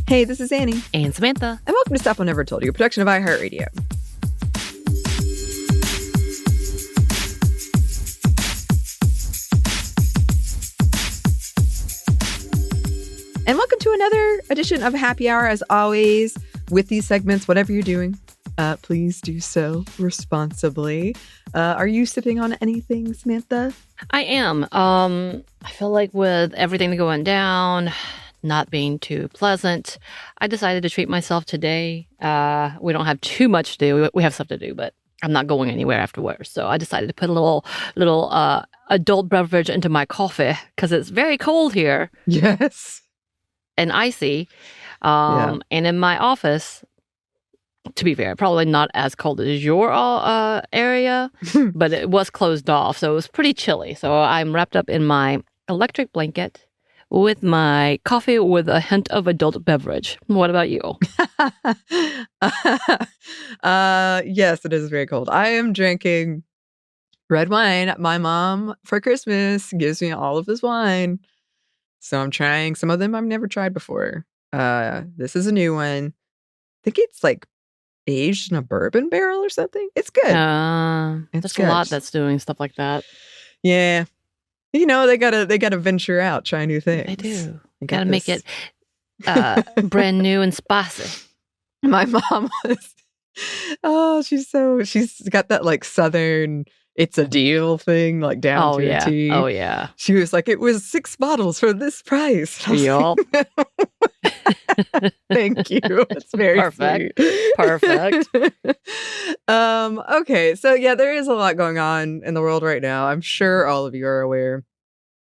Hey, this is Anney. And Samantha. And welcome to Stuff I Never Told You, a production of iHeartRadio. And welcome to another edition of Happy Hour. As always, with these segments, whatever you're doing, please do so responsibly. Are you sipping on anything, Samantha? I am. I feel like with everything going down, not being too pleasant, I decided to treat myself today. We don't have too much to do. We have stuff to do, but I'm not going anywhere afterwards. So I decided to put a little adult beverage into my coffee because it's very cold here. Yes. And icy. And in my office, to be fair, probably not as cold as your area, but it was closed off. So it was pretty chilly. So I'm wrapped up in my electric blanket with my coffee with a hint of adult beverage. What about you? Yes, it is very cold. I am drinking red wine. My mom for Christmas gives me all of this wine. So I'm trying some of them I've never tried before. This is a new one. I think it's like aged in a bourbon barrel or something. It's good. There's a lot that's doing stuff like that. Yeah. You know, they gotta venture out, try new things. They do. Gotta make it brand new and spicy. My mom was, she's got that like Southern, it's a deal thing, like down to a T. Oh, yeah. She was like, it was 6 bottles for this price. Yup. Thank you. It's very perfect. Sweet. Perfect. Okay, so yeah, there is a lot going on in the world right now. I'm sure all of you are aware.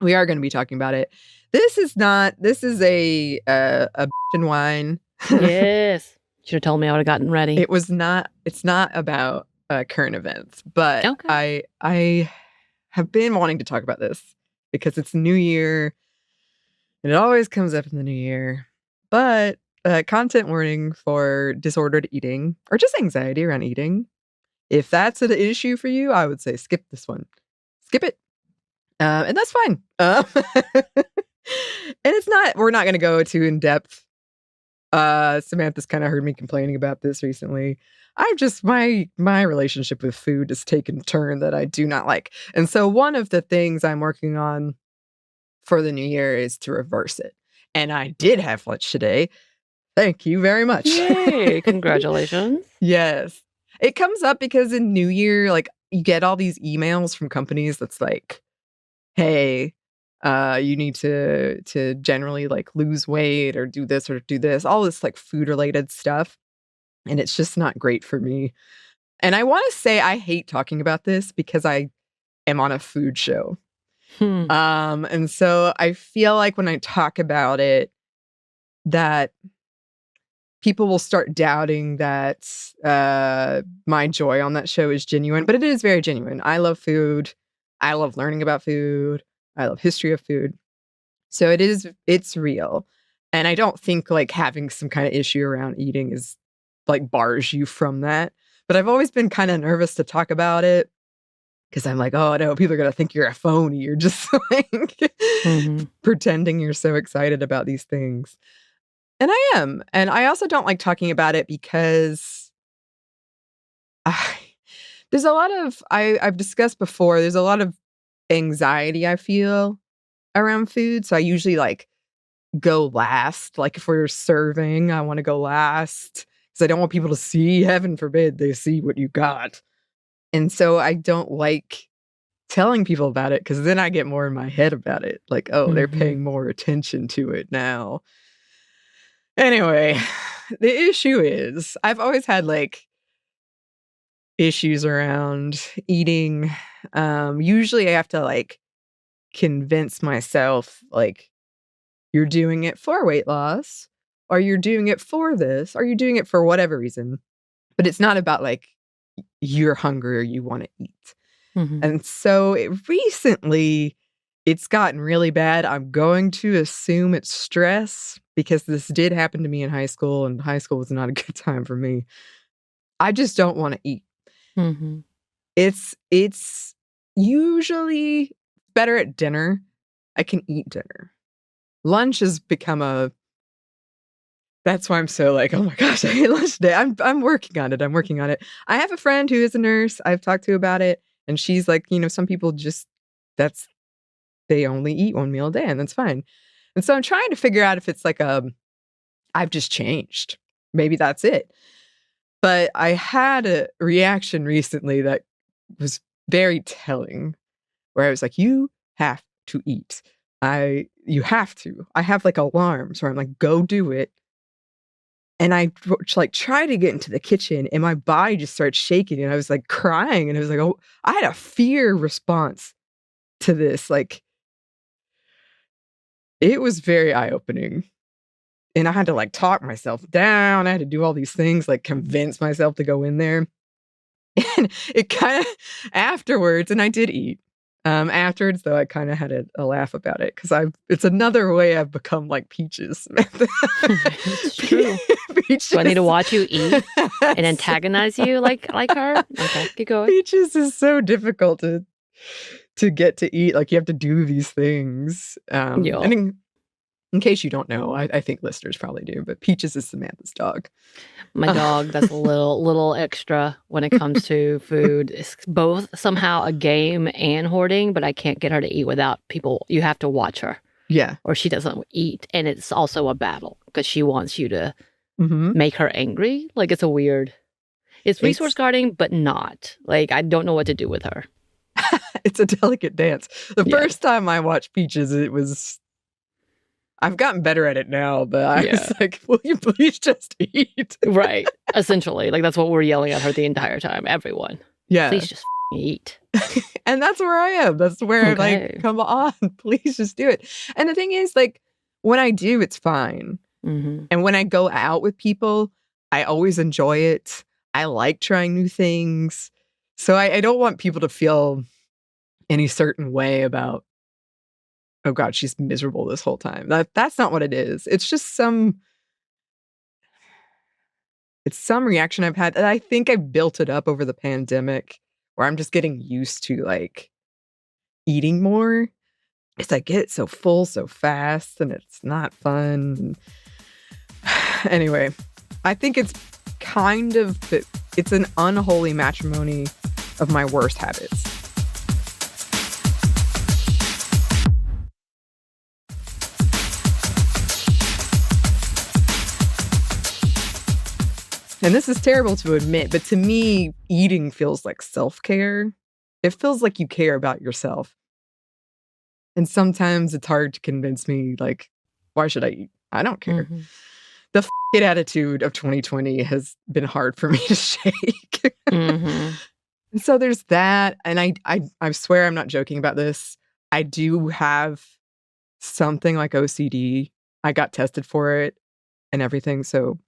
We are going to be talking about it. This is a bitchin' wine. Yes. Should have told me I would have gotten ready. It's not about current events, but okay. I have been wanting to talk about this because it's New Year and it always comes up in the New Year. But content warning for disordered eating or just anxiety around eating. If that's an issue for you, I would say skip this one. Skip it. And that's fine. And we're not going to go too in depth. Samantha's kind of heard me complaining about this recently. My relationship with food has taken a turn that I do not like. And so one of the things I'm working on for the new year is to reverse it. And I did have lunch today. Thank you very much. Yay, congratulations. Yes. It comes up because in New Year, like you get all these emails from companies that's like, hey, you need to generally like lose weight or do this, all this like food related stuff. And it's just not great for me. And I want to say I hate talking about this because I am on a food show. And so I feel like when I talk about it, that people will start doubting that my joy on that show is genuine, but it is very genuine. I love food. I love learning about food. I love history of food. So it's real. And I don't think like having some kind of issue around eating is like bars you from that. But I've always been kind of nervous to talk about it because I'm like, oh no, people are going to think you're a phony. You're just like pretending you're so excited about these things. And I am. And I also don't like talking about it because there's a lot of, I've discussed before, there's a lot of anxiety I feel around food. So I usually like go last. Like if we're serving, I want to go last because I don't want people to see, heaven forbid, they see what you got. And so I don't like telling people about it because then I get more in my head about it. Like, oh, they're paying more attention to it now. Anyway, the issue is I've always had like issues around eating. Usually I have to like convince myself like you're doing it for weight loss or you're doing it for this or you're doing it for whatever reason. But it's not about like you're hungry or you want to eat. And so recently it's gotten really bad. I'm going to assume it's stress because this did happen to me in high school and high school was not a good time for me. I just don't want to eat. It's usually better at dinner. I can eat dinner. Lunch has become That's why I'm so like, oh my gosh, I hate lunch today. I'm working on it. I'm working on it. I have a friend who is a nurse I've talked to about it, and she's like, some people just that's they only eat one meal a day, and that's fine. And so I'm trying to figure out if it's like I've just changed. Maybe that's it. But I had a reaction recently that was very telling, where I was like, you have to eat. You have to. I have like alarms where I'm like, go do it. And I like try to get into the kitchen and my body just started shaking and I was like crying and I was like, oh, I had a fear response to this. Like it was very eye-opening. And I had to like talk myself down. I had to do all these things, like convince myself to go in there. And it kind of afterwards, and I did eat. Afterwards, though, I kind of had a laugh about it because it's another way I've become like Peaches. It's true. Peaches. Do I need to watch you eat and antagonize you like her? Okay, keep going. Peaches is so difficult to get to eat. Like you have to do these things. Yeah. And in case you don't know, I think listeners probably do, but Peaches is Samantha's dog. My dog, that's a little extra when it comes to food. It's both somehow a game and hoarding, but I can't get her to eat without people. You have to watch her. Yeah. Or she doesn't eat. And it's also a battle because she wants you to Mm-hmm. make her angry. Like it's resource guarding, but not. Like I don't know what to do with her. It's a delicate dance. The first time I watched Peaches, I've gotten better at it now, but I was like, will you please just eat? Right. Essentially. Like that's what we're yelling at her the entire time. Everyone. Yeah. Please just eat. And that's where I am. That's where I'm like, come on, please just do it. And the thing is, like, when I do, it's fine. Mm-hmm. And when I go out with people, I always enjoy it. I like trying new things. So I don't want people to feel any certain way about, oh God, she's miserable this whole time. That's not what it is. It's just some reaction I've had. And I think I built it up over the pandemic where I'm just getting used to like eating more. It's I get so full so fast and it's not fun. Anyway, I think it's it's an unholy matrimony of my worst habits. And this is terrible to admit, but to me, eating feels like self-care. It feels like you care about yourself. And sometimes it's hard to convince me, like, why should I eat? I don't care. Mm-hmm. The f***ing attitude of 2020 has been hard for me to shake. Mm-hmm. And so there's that. And I swear I'm not joking about this. I do have something like OCD. I got tested for it and everything. So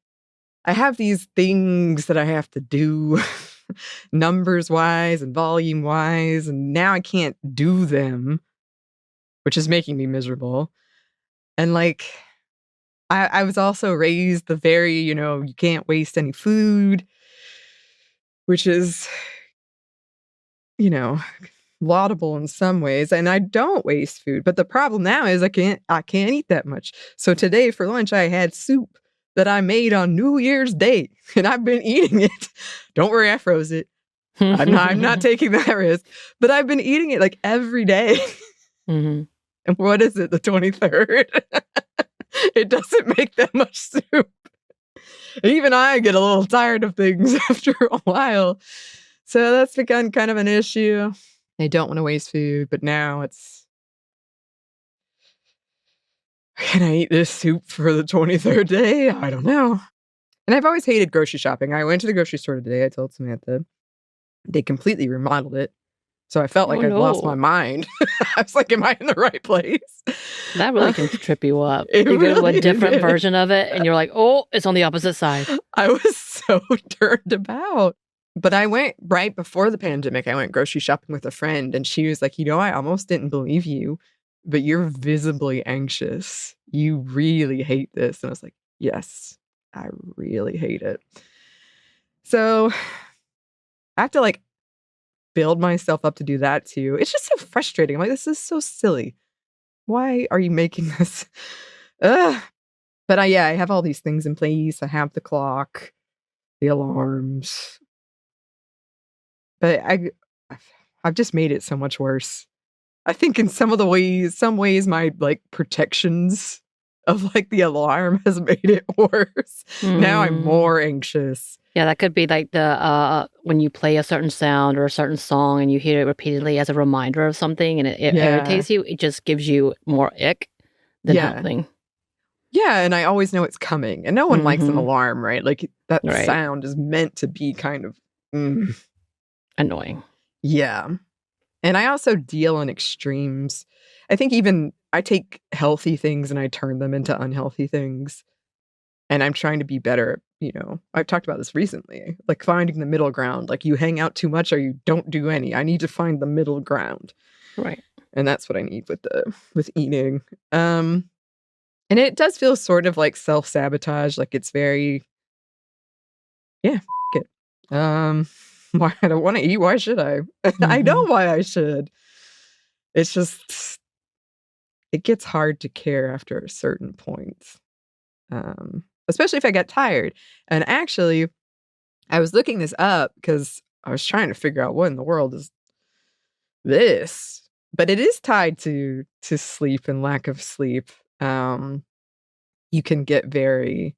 I have these things that I have to do numbers wise and volume wise. And now I can't do them, which is making me miserable. And like, I was also raised the very, you can't waste any food, which is, laudable in some ways. And I don't waste food. But the problem now is I can't eat that much. So today for lunch, I had soup that I made on New Year's Day, and I've been eating it. Don't worry, I froze it. I'm not taking that risk, but I've been eating it like every day. Mm-hmm. And what is it, the 23rd? It doesn't make that much soup. Even I get a little tired of things after a while. So that's become kind of an issue. I don't want to waste food, but now it's, can I eat this soup for the 23rd day? I don't know. And I've always hated grocery shopping. I went to the grocery store today. I told Samantha. They completely remodeled it. So I felt like I'd lost my mind. I was like, am I in the right place? That really can trip you up. You go to really a different version of it and you're like, oh, it's on the opposite side. I was so turned about. But I went right before the pandemic. I went grocery shopping with a friend and she was like, I almost didn't believe you, but you're visibly anxious. You really hate this. And I was like, yes, I really hate it. So I have to like build myself up to do that too. It's just so frustrating. I'm like, this is so silly. Why are you making this? But I have all these things in place. I have the clock, the alarms. But I've just made it so much worse. I think in some ways, my like protections of like the alarm has made it worse. Now I'm more anxious. Yeah, that could be like the when you play a certain sound or a certain song and you hear it repeatedly as a reminder of something and it irritates you. It just gives you more ick than helping. Yeah, and I always know it's coming. And no one likes an alarm, right? Like that sound is meant to be kind of annoying. Yeah. And I also deal in extremes. I think even I take healthy things and I turn them into unhealthy things. And I'm trying to be better. You know, I've talked about this recently, like finding the middle ground. Like you hang out too much or you don't do any. I need to find the middle ground. Right. And that's what I need with eating. And it does feel sort of like self-sabotage. Like it's very, it. Why I don't want to eat. Why should I? I know why I should. It's just, it gets hard to care after a certain point. Especially if I get tired. And actually, I was looking this up because I was trying to figure out what in the world is this. But it is tied to sleep and lack of sleep. You can get very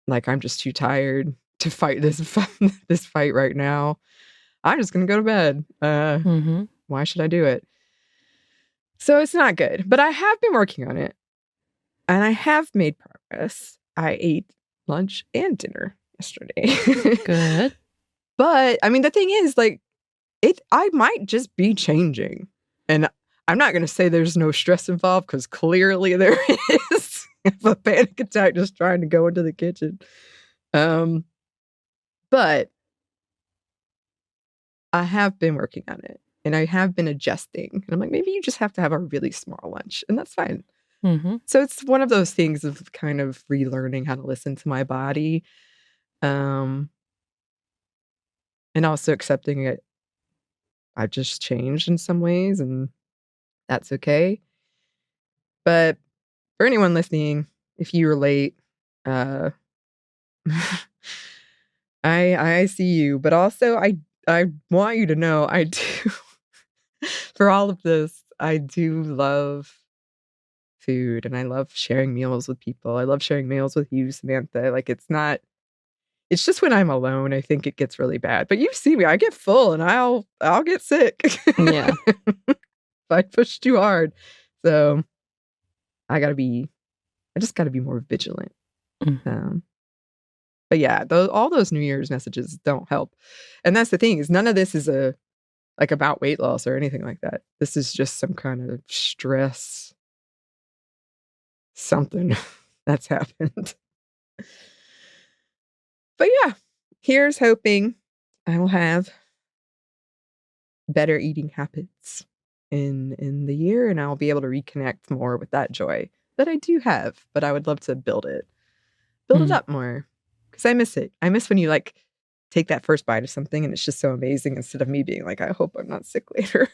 like, I'm just too tired to fight this fight right now. I'm just gonna go to bed. Why should I do it? So it's not good. But I have been working on it. And I have made progress. I ate lunch and dinner yesterday. Good. But I mean, the thing is, like, I might just be changing. And I'm not going to say there's no stress involved because clearly there is. I have a panic attack just trying to go into the kitchen. But I have been working on it and I have been adjusting. And I'm like, maybe you just have to have a really small lunch and that's fine. So it's one of those things of kind of relearning how to listen to my body. And also accepting it. I've just changed in some ways and that's okay. But for anyone listening, if you relate, I see you, but also I want you to know I do for all of this, I do love food and I love sharing meals with people. I love sharing meals with you, Samantha. Like it's just when I'm alone, I think it gets really bad. But you see me, I get full and I'll get sick. Yeah. If I push too hard. So I just gotta be more vigilant. But yeah, all those New Year's messages don't help. And that's the thing is none of this is about weight loss or anything like that. This is just some kind of stress, something that's happened. But yeah, here's hoping I will have better eating habits in the year and I'll be able to reconnect more with that joy that I do have, but I would love to build it up more because I miss it. I miss when you like take that first bite of something and it's just so amazing instead of me being like, I hope I'm not sick later.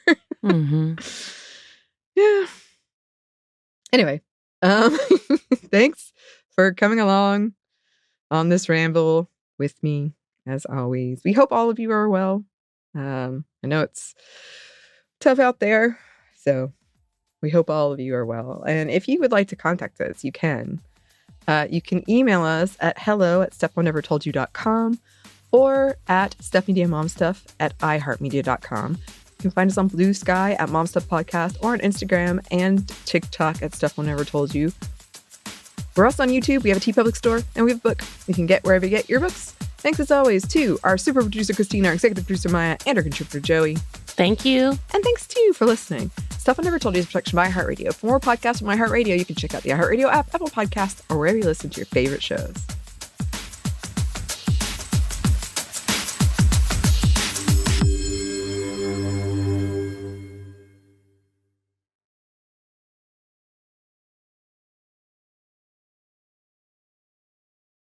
Yeah. Anyway, thanks for coming along on this ramble with me as always. We hope all of you are well. I know it's tough out there, so we hope all of you are well. And if you would like to contact us, you can. You can email us at hello@stuffmonevertoldyou.com or at StephanieDMomStuff@iHeartMedia.com. You can find us on Blue Sky at Mom Stuff Podcast or on Instagram and TikTok at Stuff One Never Told You. We're also on YouTube. We have a TeePublic store and we have a book you can get wherever you get your books. Thanks as always to our super producer Christina, our executive producer Maya, and our contributor Joey. Thank you. And thanks to you for listening. Stuff I Never Told You is a production by iHeartRadio. For more podcasts from iHeartRadio, you can check out the iHeartRadio app, Apple Podcasts, or wherever you listen to your favorite shows.